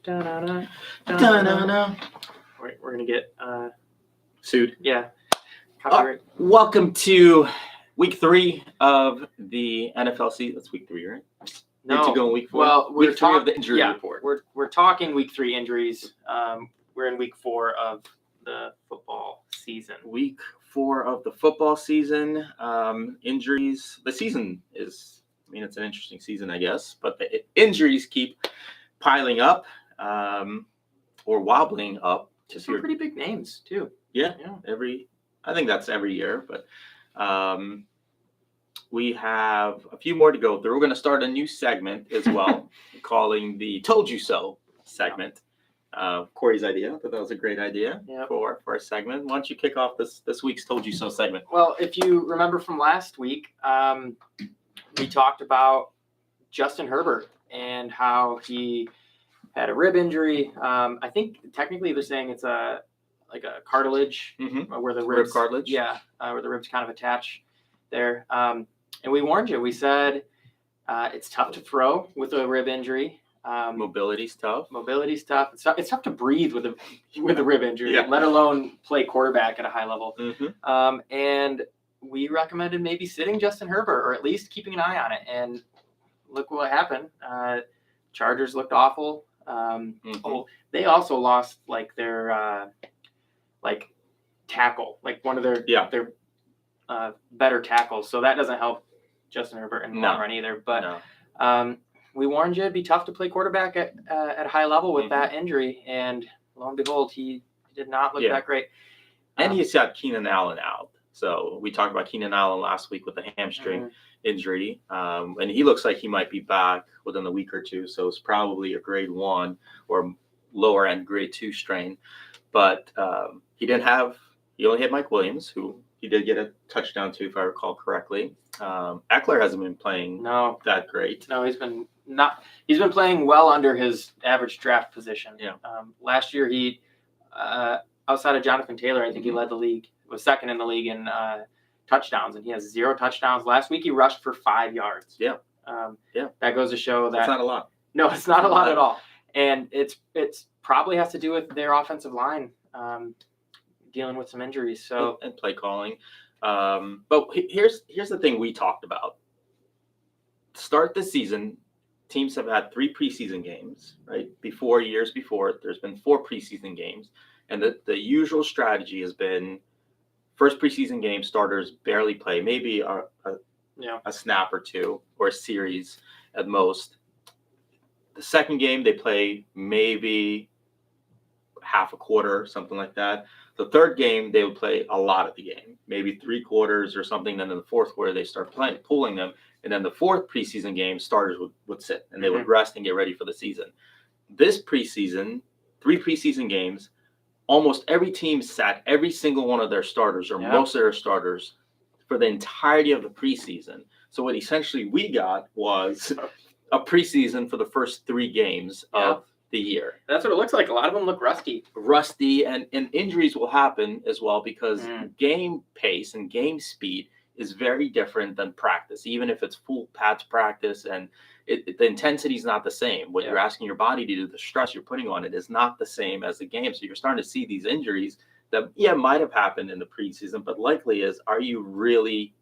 Da-da-da, No, da-da-da. no, no. We're gonna get Sued. yeah. Copyright. Welcome to week 3 of the NFL season. That's week 3, right? No. To go in week 4. Well, we're week 3 of the injury report. We're talking week 3 injuries. We're in week 4 of the football season. Week 4 of the football season. Injuries. The season is, it's an interesting season, I guess, but the injuries keep piling up or wobbling up. Just some pretty big names too. Yeah. I think that's every year, but we have a few more to go through. We're going to start a new segment as well, calling the "Told You So" segment. Corey's idea. I thought that was a great idea for a segment. Why don't you kick off this week's "Told You So" segment? Well, if you remember from last week, we talked about Justin Herbert and how he had a rib injury. I think technically they're saying it's a cartilage where the ribs, rib cartilage. Yeah, where the ribs kind of attach there. And we warned you. We said it's tough to throw with a rib injury. Mobility's tough. It's tough to breathe with a rib injury, let alone play quarterback at a high level. And we recommended maybe sitting Justin Herbert or at least keeping an eye on it. And look what happened. Chargers looked awful. They also lost their tackle, one of their better tackles. So that doesn't help Justin Herbert in the long run either. But we warned you it'd be tough to play quarterback at a high level with that injury, and lo and behold, he did not look that great. And he's got Keenan Allen out. So we talked about Keenan Allen last week with the hamstring injury, and he looks like he might be back within a week or two. So it's probably a grade 1 or lower end grade 2 strain. But he only had Mike Williams, who he did get a touchdown to, if I recall correctly. Eckler hasn't been playing that great. No, he's been playing well under his average draft position. Last year he outside of Jonathan Taylor, I think he led the league, was second in the league in touchdowns, and he has 0 touchdowns. Last week he rushed for 5 yards. That goes to show that that's not a lot. No, it's not a lot at all. And it's probably has to do with their offensive line dealing with some injuries. So and play calling. But here's the thing we talked about. To start the season, teams have had 3 preseason games, right? Years before, there's been 4 preseason games. And the usual strategy has been first preseason game, starters barely play, maybe a snap or 2 or a series at most. The second game, they play maybe half a quarter, something like that. The third game, they would play a lot of the game, maybe 3 quarters or something. Then in the fourth quarter, they start pulling them. And then the fourth preseason game, starters would sit and they would rest and get ready for the season. This preseason, 3 preseason games, almost every team sat every single one of their starters or most of their starters for the entirety of the preseason. So what essentially we got was a preseason for the first 3 games of the year. That's what it looks like. A lot of them look rusty, and injuries will happen as well because game pace and game speed is very different than practice, even if it's full pads practice, and the intensity is not the same. What you're asking your body to do, the stress you're putting on it is not the same as the game. So you're starting to see these injuries that might have happened in the preseason, but likely is, are you really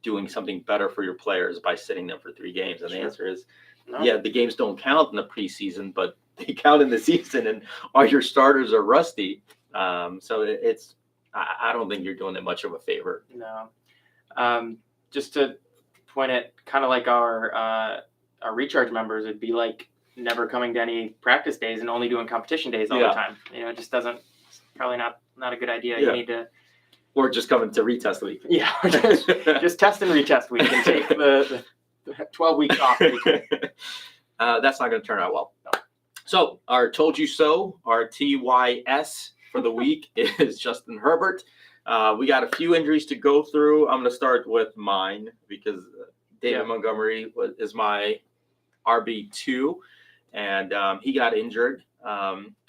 doing something better for your players by sitting them for 3 games? And the answer is the games don't count in the preseason, but they count in the season, and all your starters are rusty. So it's I don't think you're doing them much of a favor. No. Just to point it, kind of like our recharge members, it'd be like never coming to any practice days and only doing competition days all the time. It just doesn't. Probably not a good idea. You need to, or just coming to retest week. Just test and retest week and take the 12 weeks off. That's not going to turn out well. No. So our told you so, our TYS for the week is Justin Herbert. We got a few injuries to go through. I'm going to start with mine because David Montgomery is my RB2, and he got injured.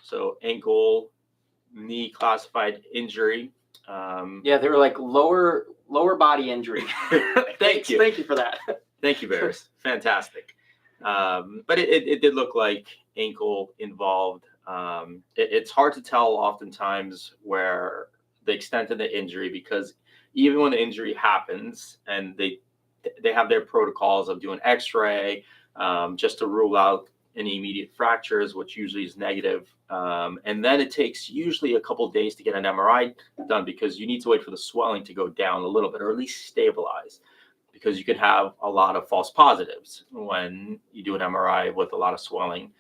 So ankle, knee classified injury. They were like lower body injury. Thank you. Thank you for that. Thank you, Bears. Fantastic. But it did look like ankle involved. It's hard to tell oftentimes where the extent of the injury, because even when the injury happens and they have their protocols of doing x-ray just to rule out any immediate fractures, which usually is negative. And then it takes usually a couple of days to get an MRI done, because you need to wait for the swelling to go down a little bit, or at least stabilize, because you could have a lot of false positives when you do an MRI with a lot of swelling,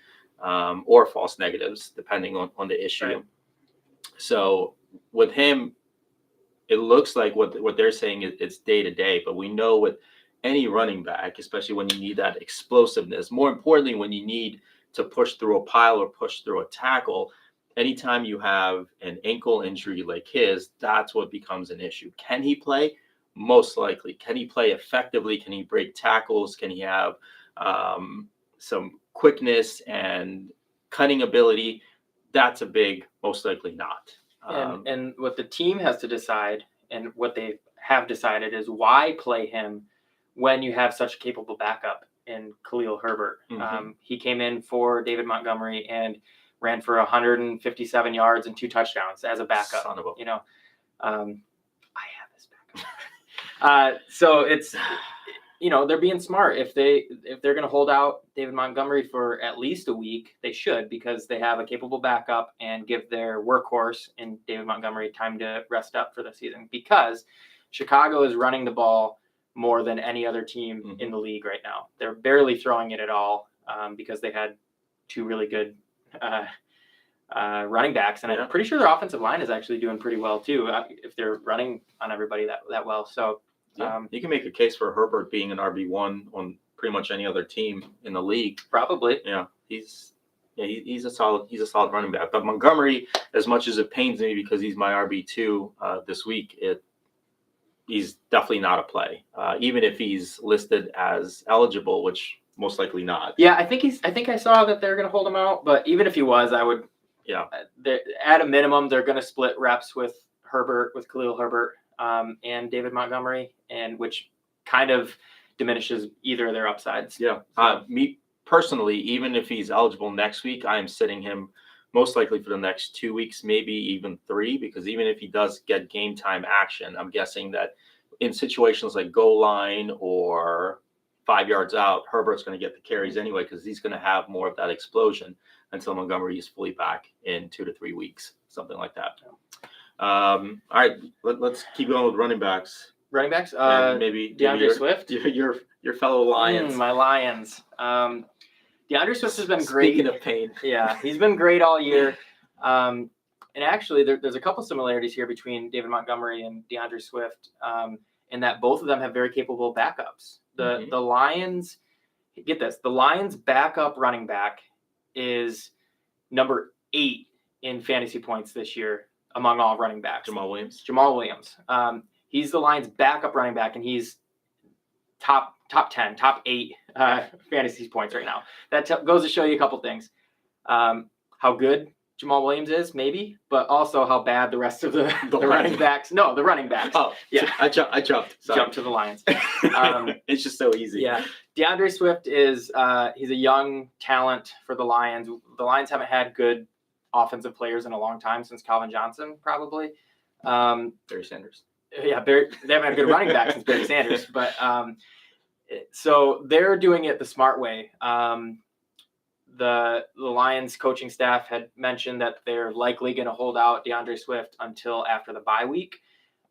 or false negatives, depending on the issue. Right. So with him, it looks like what they're saying is it's day to day, but we know with any running back, especially when you need that explosiveness, more importantly, when you need to push through a pile or push through a tackle, anytime you have an ankle injury like his, that's what becomes an issue. Can he play? Most likely. Can he play effectively? Can he break tackles? Can he have some quickness and cutting ability? That's a big, most likely not. And what the team has to decide, and what they have decided, is why play him when you have such a capable backup in Khalil Herbert. Mm-hmm. He came in for David Montgomery and ran for 157 yards and 2 touchdowns as a backup. Son of a... I have this backup. So it's, they're being smart. If they're going to hold out David Montgomery for at least a week, they should, because they have a capable backup, and give their workhorse in David Montgomery time to rest up for the season, because Chicago is running the ball more than any other team in the league right now. They're barely throwing it at all, because they had 2 really good running backs, and I'm pretty sure their offensive line is actually doing pretty well too, if they're running on everybody that well. So you can make a case for Herbert being an RB1 on pretty much any other team in the league. Probably. Yeah, he's a solid running back. But Montgomery, as much as it pains me because he's my RB2 this week, he's definitely not a play, even if he's listed as eligible, which most likely not. Yeah, I think I saw that they're going to hold him out, but even if he was, I would. Yeah. At a minimum, they're going to split reps with Khalil Herbert, and David Montgomery, and which kind of diminishes either of their upsides. Yeah. Me personally, even if he's eligible next week, I am sitting him most likely for the next 2 weeks, maybe even 3, because even if he does get game time action, I'm guessing that in situations like goal line or 5 yards out, Herbert's going to get the carries anyway, because he's going to have more of that explosion until Montgomery is fully back in 2 to 3 weeks, something like that. All right, let's keep going with running backs. Running backs? Maybe DeAndre Swift? Your fellow Lions. My Lions. DeAndre Swift has been great. Speaking of pain. Yeah, he's been great all year. And actually, there's a couple similarities here between David Montgomery and DeAndre Swift, in that both of them have very capable backups. The Lions, get this, the Lions' backup running back is number 8 in fantasy points this year among all running backs. Jamal Williams. He's the Lions' backup running back, and he's top 10, top 8 fantasy points right now. That goes to show you a couple things. How good Jamal Williams is, maybe, but also how bad the rest of the running backs. No, the running backs. Oh, yeah. I jumped. Sorry. Jumped to the Lions. It's just so easy. Yeah. DeAndre Swift is he's a young talent for the Lions. The Lions haven't had good offensive players in a long time, since Calvin Johnson, probably. Barry Sanders. Yeah, they haven't had a good running back since Barry Sanders. But so they're doing it the smart way. The Lions coaching staff had mentioned that they're likely going to hold out DeAndre Swift until after the bye week.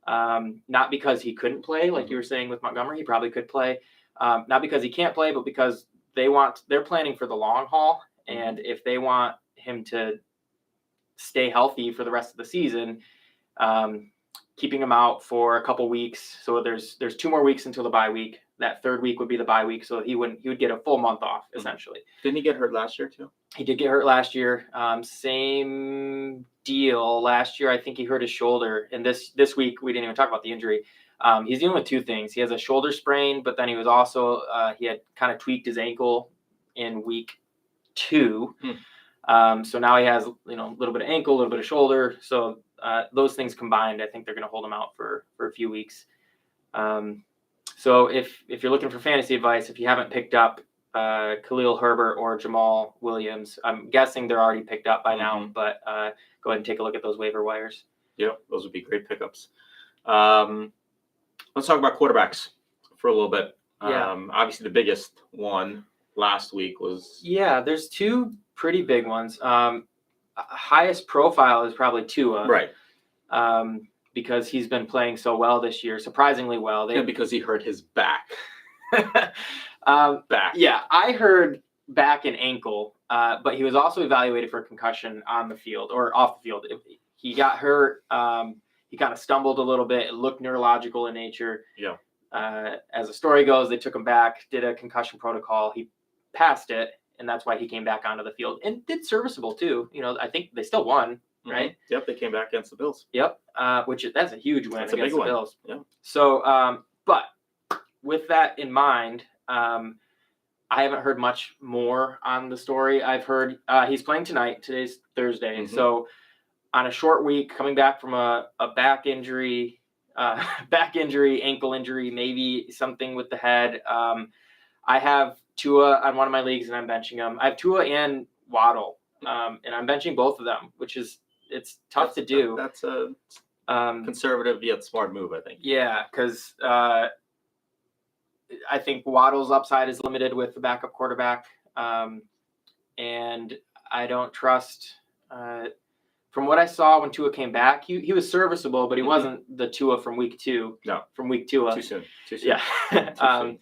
Not because he couldn't play, like you were saying with Montgomery, he probably could play. Not because he can't play, but because they're planning for the long haul. And if they want him to stay healthy for the rest of the season, keeping him out for a couple weeks. So there's 2 more weeks until the bye week. That 3rd week would be the bye week, so he would get a full month off, essentially. Didn't he get hurt last year too? He did get hurt last year. Same deal. Last year, I think he hurt his shoulder. And this week, we didn't even talk about the injury. He's dealing with 2 things. He has a shoulder sprain, but then he was also he had kind of tweaked his ankle in week 2. So now he has a little bit of ankle, a little bit of shoulder. So those things combined, I think they're going to hold him out for a few weeks. So if you're looking for fantasy advice, if you haven't picked up Khalil Herbert or Jamal Williams. I'm guessing they're already picked up by now, but go ahead and take a look at those waiver wires. Yeah, those would be great pickups. Let's talk about quarterbacks for a little bit. Yeah. Obviously, the biggest one last week was... Yeah, there's two pretty big ones. Highest profile is probably Tua. Right. Because he's been playing so well this year, surprisingly well. And because he hurt his back. Back. Yeah, I heard back and ankle, but he was also evaluated for concussion on the field or off the field. He got hurt. He kind of stumbled a little bit. It looked neurological in nature. Yeah. As the story goes, they took him back, did a concussion protocol. He passed it, and that's why he came back onto the field and did serviceable too. I think they still won, right? Mm-hmm. Yep, they came back against the Bills. Yep, that's a huge win That's against a big the one. Bills. Yeah. So, but with that in mind, I haven't heard much more on the story. I've heard he's playing tonight. Today's Thursday. Mm-hmm. So on a short week, coming back from a back injury, ankle injury, maybe something with the head. I have Tua on one of my leagues and I'm benching him. I have Tua and Waddle, and I'm benching both of them, which is, it's tough to do. That's a conservative yet smart move, I think. Yeah, because I think Waddle's upside is limited with the backup quarterback, and I don't trust. From what I saw when Tua came back, he was serviceable, but he wasn't the Tua from week 2. No, from week 2. Too soon. Yeah. Too soon.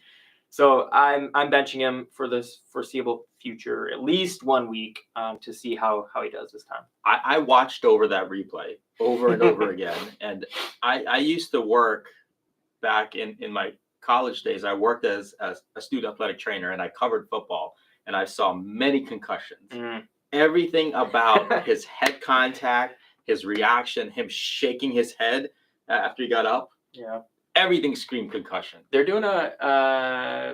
So I'm benching him for this foreseeable future, at least 1 week, to see how he does this time. I watched over that replay over and over again, and I used to work back in my college days. I worked as a student athletic trainer, and I covered football, and I saw many concussions. Everything about his head contact, his reaction, him shaking his head after he got up. Yeah. Everything screamed concussion. They're doing I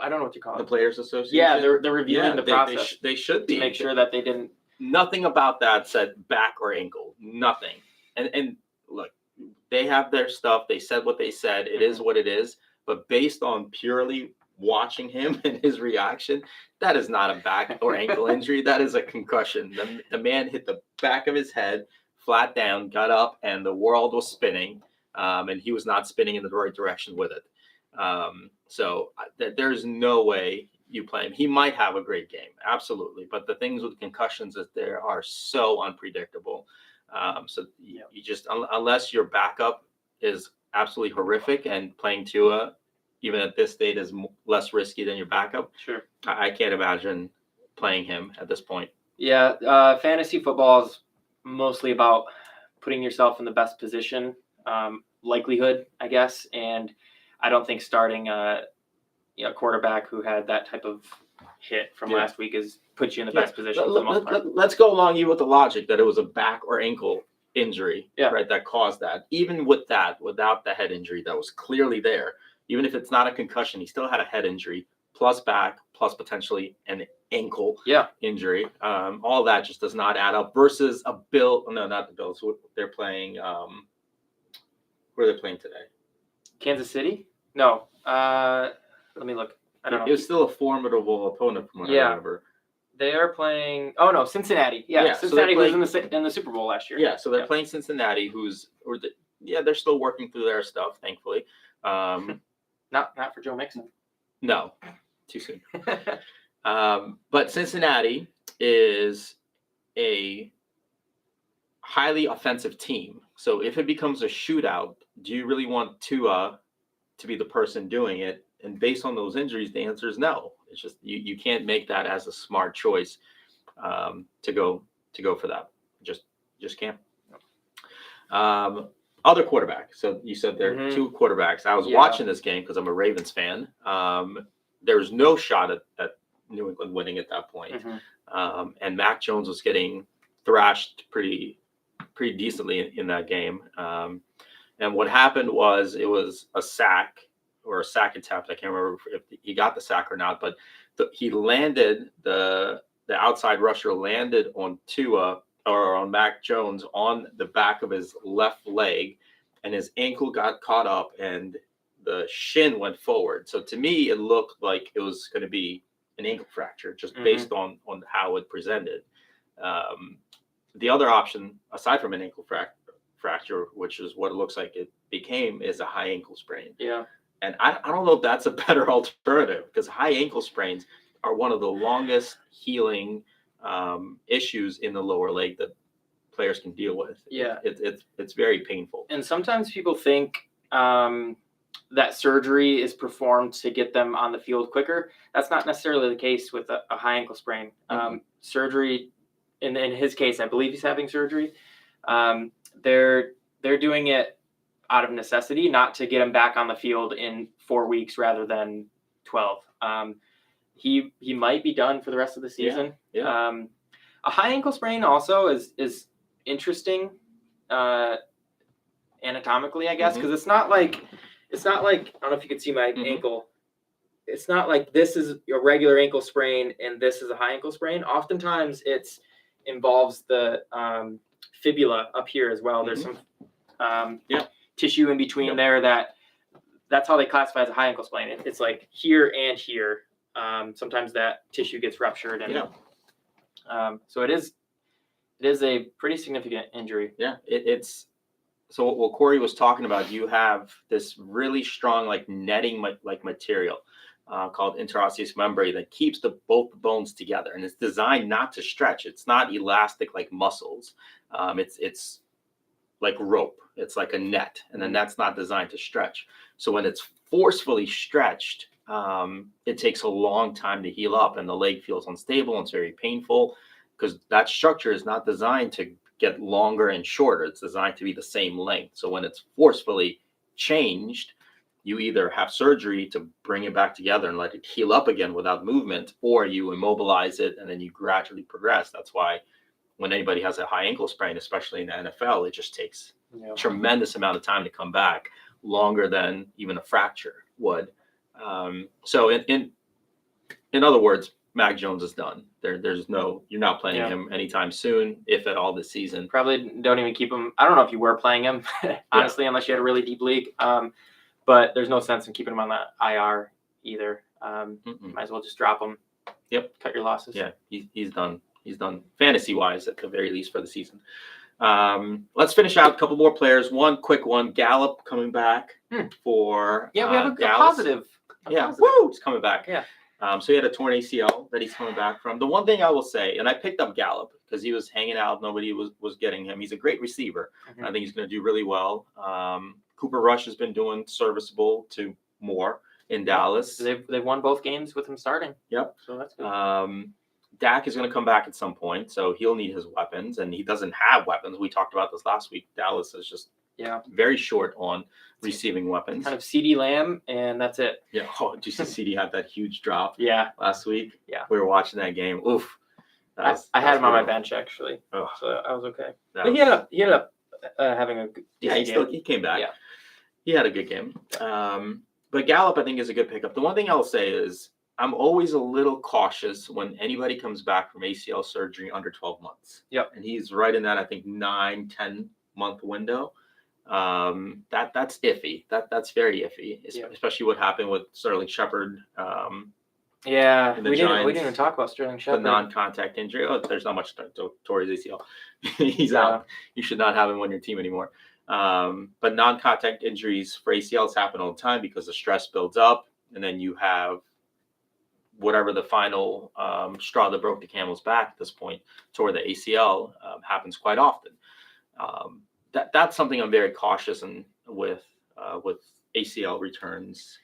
don't know what you call it. The Players Association? Yeah, they're reviewing the process. They should be. To make sure that they didn't. Nothing about that said back or ankle. Nothing. And look, they have their stuff. They said what they said. It is what it is. But based on purely watching him and his reaction, that is not a back or ankle injury. That is a concussion. The man hit the back of his head, flat down, got up, and the world was spinning. And he was not spinning in the right direction with it. So there's no way you play him. He might have a great game, absolutely. But the things with concussions is they are so unpredictable. So you just, unless your backup is absolutely horrific, and playing Tua, even at this state, is less risky than your backup. Sure. I can't imagine playing him at this point. Yeah, fantasy football is mostly about putting yourself in the best position. Likelihood, I guess, and I don't think starting a quarterback who had that type of hit from last week puts you in the best position for the most part. Let's go along you with the logic that it was a back or ankle injury, right, that caused that. Even with that, without the head injury that was clearly there, even if it's not a concussion, he still had a head injury, plus back, plus potentially an ankle injury. All that just does not add up versus not the Bills. They're playing. Where are they playing today? Kansas City? No. Let me look. I don't know. It was still a formidable opponent from what I remember. They are playing. Oh no, Cincinnati. Yeah, Cincinnati was in the Super Bowl last year. Yeah, so they're playing Cincinnati, they're still working through their stuff, thankfully. Not for Joe Mixon. No, too soon. But Cincinnati is a highly offensive team. So if it becomes a shootout, do you really want Tua to be the person doing it? And based on those injuries, the answer is no. It's just you can't make that as a smart choice to go for that. Just can't. Other quarterback. So you said there are two quarterbacks. I was watching this game because I'm a Ravens fan. There was no shot at New England winning at that point. And Mac Jones was getting thrashed pretty decently in that game. And what happened was it was a sack or a sack attempt. I can't remember if he got the sack or not, but he landed, the outside rusher landed on Tua or on Mac Jones on the back of his left leg, and his ankle got caught up, and the shin went forward. So to me, it looked like it was going to be an ankle fracture just based on how it presented. The other option, aside from an ankle fracture, which is what it looks like it became, is a high ankle sprain. Yeah. And I don't know if that's a better alternative, because high ankle sprains are one of the longest healing issues in the lower leg that players can deal with. Yeah. It's very painful. And sometimes people think that surgery is performed to get them on the field quicker. That's not necessarily the case with a high ankle sprain. Surgery, in his case, I believe he's having surgery. They're doing it out of necessity, not to get him back on the field in 4 weeks rather than 12. He might be done for the rest of the season. Yeah. A high ankle sprain also is interesting anatomically, I guess, because it's not like I don't know if you can see my ankle. It's not like this is a regular ankle sprain and this is a high ankle sprain. Oftentimes it's involves the fibula up here as well. There's some tissue in between there that's how they classify as a high ankle sprain. It's like here and here. Sometimes that tissue gets ruptured, and so it is a pretty significant injury. Yeah, it's so what Corey was talking about. You have this really strong like netting like material called interosseous membrane that keeps both bones together, and it's designed not to stretch. It's not elastic like muscles. It's like rope. It's like a net, and then that's not designed to stretch. So when it's forcefully stretched, it takes a long time to heal up, and the leg feels unstable and it's very painful because that structure is not designed to get longer and shorter. It's designed to be the same length. So when it's forcefully changed, you either have surgery to bring it back together and let it heal up again without movement, or you immobilize it and then you gradually progress. That's why when anybody has a high ankle sprain, especially in the NFL, it just takes a tremendous amount of time to come back, longer than even a fracture would. So in other words, Mac Jones is done. You're not playing him anytime soon, if at all, this season. Probably don't even keep him. I don't know if you were playing him, honestly, unless you had a really deep league. But there's no sense in keeping him on the IR either. Might as well just drop him. Yep. Cut your losses. Yeah, he's done. He's done fantasy-wise at the very least for the season. Let's finish out a couple more players. One quick one. Gallup coming back for we have a Dallas. positive. He's coming back. Yeah. So he had a torn ACL that he's coming back from. The one thing I will say, and I picked up Gallup because he was hanging out. Nobody was getting him. He's a great receiver. I think he's going to do really well. Cooper Rush has been doing serviceable to more in Dallas. They've won both games with him starting. Yep. So that's good. Dak is going to come back at some point, so he'll need his weapons, and he doesn't have weapons. We talked about this last week. Dallas is just very short on receiving weapons. Kind of CeeDee Lamb, and that's it. Yeah. Oh, did you see CeeDee had that huge drop? Last week. Yeah. We were watching that game. Oof. I had him on my bench actually, so I was okay. But he ended up having a good game. He came back. Yeah. He had a good game. But Gallup, I think, is a good pickup. The one thing I'll say is I'm always a little cautious when anybody comes back from ACL surgery under 12 months. Yep. And he's right in that, I think, 9-10 month window. That's iffy. That's very iffy, especially what happened with Sterling Shepard. We didn't even talk about Sterling Shepard. The non-contact injury. There's not much toward his ACL. He's out. You should not have him on your team anymore. But non-contact injuries for ACLs happen all the time because the stress builds up, and then you have whatever the final straw that broke the camel's back at this point toward the ACL happens quite often. That's something I'm very cautious with ACL returns.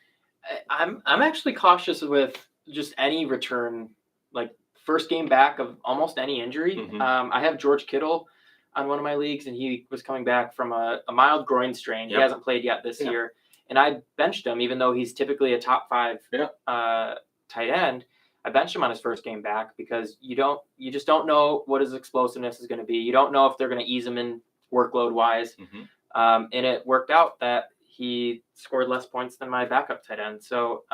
I'm actually cautious with just any return, like first game back of almost any injury. I have George Kittle on one of my leagues, and he was coming back from a mild groin strain. He hasn't played yet this year, and I benched him even though he's typically a top 5 tight end. I benched him on his first game back because you just don't know what his explosiveness is going to be. You don't know if they're going to ease him in workload wise. And it worked out that he scored less points than my backup tight end. So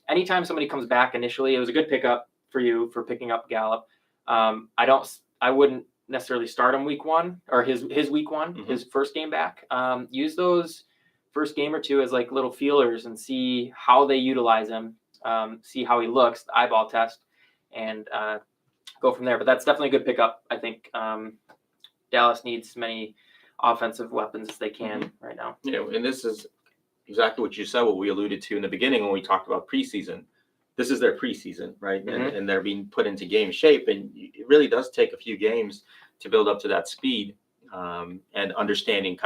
anytime somebody comes back initially, it was a good pickup for you for picking up Gallup. I wouldn't necessarily start him week 1 or his week 1, his first game back. Use those first game or two as like little feelers and see how they utilize him, see how he looks, the eyeball test, and go from there. But that's definitely a good pickup. I think Dallas needs as many offensive weapons as they can right now. Yeah, and this is exactly what you said, what we alluded to in the beginning when we talked about preseason. This is their preseason, right? And they're being put into game shape. And it really does take a few games to build up to that speed and understanding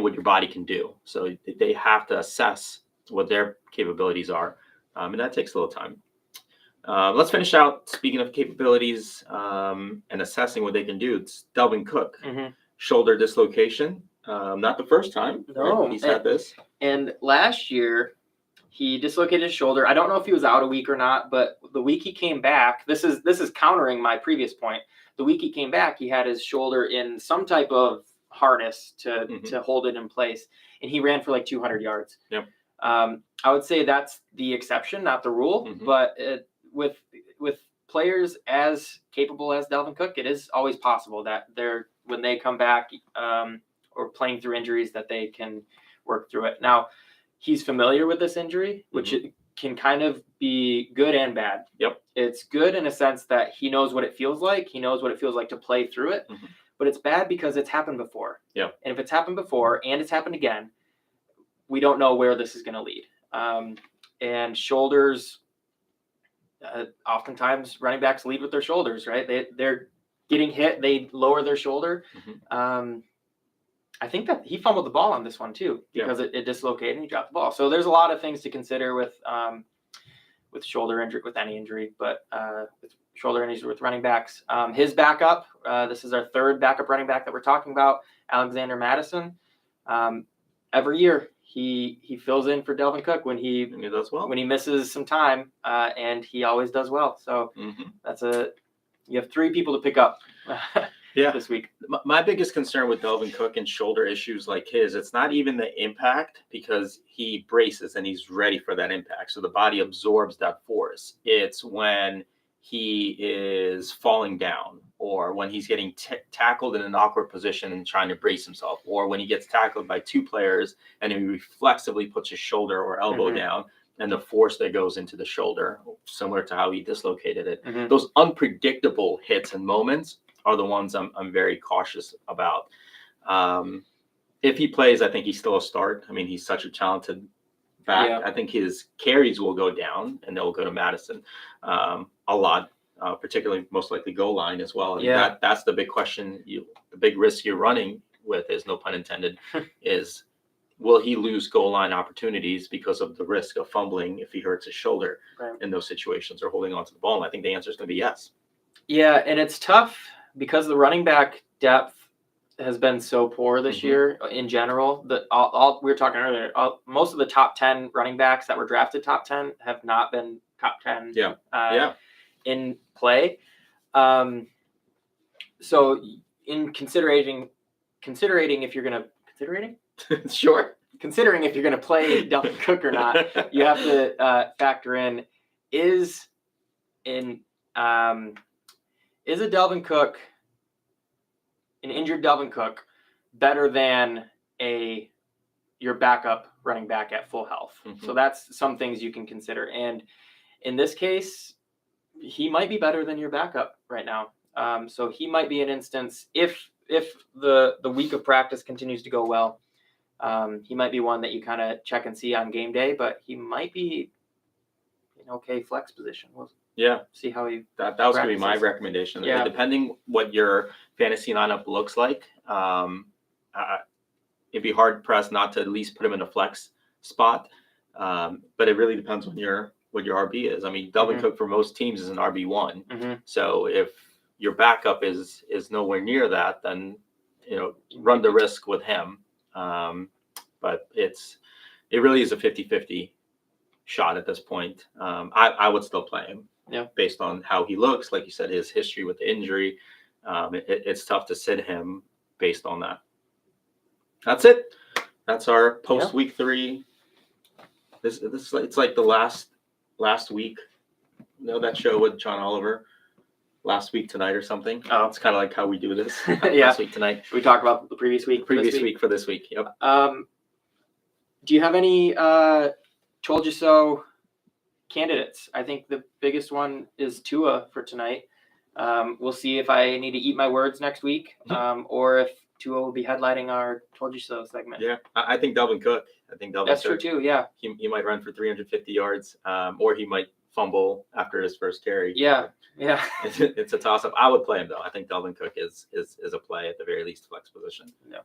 what your body can do. So they have to assess what their capabilities are. And that takes a little time. Let's finish out, speaking of capabilities and assessing what they can do. It's Dalvin Cook, shoulder dislocation. Not the first time he's had this. And last year, he dislocated his shoulder. I don't know if he was out a week or not, but the week he came back, this is countering my previous point. The week he came back, he had his shoulder in some type of harness to hold it in place, and he ran for like 200 yards. Yep. I would say that's the exception, not the rule. But with players as capable as Dalvin Cook, it is always possible that when they come back or playing through injuries, that they can work through it. Now, he's familiar with this injury, which it can kind of be good and bad. Yep. It's good in a sense that he knows what it feels like. He knows what it feels like to play through it. But it's bad because it's happened before. Yeah. And if it's happened before and it's happened again, we don't know where this is going to lead. And shoulders, oftentimes running backs lead with their shoulders, right? They're getting hit, they lower their shoulder. I think that he fumbled the ball on this one too, because it dislocated and he dropped the ball. So there's a lot of things to consider with shoulder injury, with any injury, but with shoulder injuries with running backs. His backup, this is our third backup running back that we're talking about, Alexander Mattison. Every year he fills in for Dalvin Cook when he does well, when he misses some time, and he always does well. So you have three people to pick up. This week. My biggest concern with Dalvin Cook and shoulder issues like his, it's not even the impact, because he braces and he's ready for that impact. So the body absorbs that force. It's when he is falling down, or when he's getting tackled in an awkward position and trying to brace himself, or when he gets tackled by two players and he reflexively puts his shoulder or elbow down, and the force that goes into the shoulder, similar to how he dislocated it. Those unpredictable hits and moments are the ones I'm very cautious about. If he plays, I think he's still a start. I mean, he's such a talented back. I think his carries will go down, and they'll go to Madison a lot, particularly most likely goal line as well. And that's the big question. The big risk you're running with is, no pun intended, is will he lose goal line opportunities because of the risk of fumbling if he hurts his shoulder in those situations, or holding onto the ball? And I think the answer is going to be yes. Yeah, and it's tough because the running back depth has been so poor this year in general. All we were talking earlier, most of the top 10 running backs that were drafted top 10 have not been top 10 in play. So in considering if you're going to considering if you're going to play Dalvin Cook or not, you have to factor in is a Dalvin Cook, an injured Dalvin Cook, better than your backup running back at full health? So that's some things you can consider. And in this case, he might be better than your backup right now. So he might be an instance, if the week of practice continues to go well, he might be one that you kind of check and see on game day, but he might be an okay flex position. See how he that was going to be my recommendation. Depending what your fantasy lineup looks like, it'd be hard pressed not to at least put him in a flex spot. But it really depends on what your RB is. I mean, Dalvin Cook for most teams is an RB1. So if your backup is nowhere near that, then run the risk with him. But it really is a 50-50 shot at this point. I would still play him. Based on how he looks, like you said, his history with the injury, it's tough to sit him based on that. That's it. That's our post week 3. This it's like the last week. That show with John Oliver. last week tonight or something. Oh. It's kind of like how we do this. Yeah. Last week tonight. Should we talk about the previous week? Previous week for this week. Yep. Do you have any told you so candidates? I think the biggest one is Tua for tonight. We'll see if I need to eat my words next week, or if Tua will be headlining our told you so segment. Yeah, I think Dalvin Cook. That's true too. Yeah. He might run for 350 yards, or he might fumble after his first carry. Yeah. It's a toss up. I would play him though. I think Dalvin Cook is a play at the very least flex position. Yeah.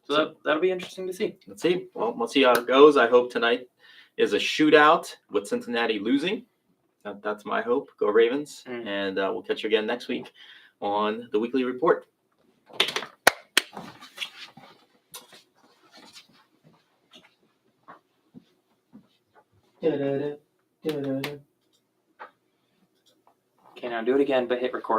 So that'll be interesting to see. Let's see. Well, we'll see how it goes. I hope tonight is a shootout with Cincinnati losing. That's my hope. Go Ravens. And we'll catch you again next week on the Weekly Report. Okay, now do it again, but hit record.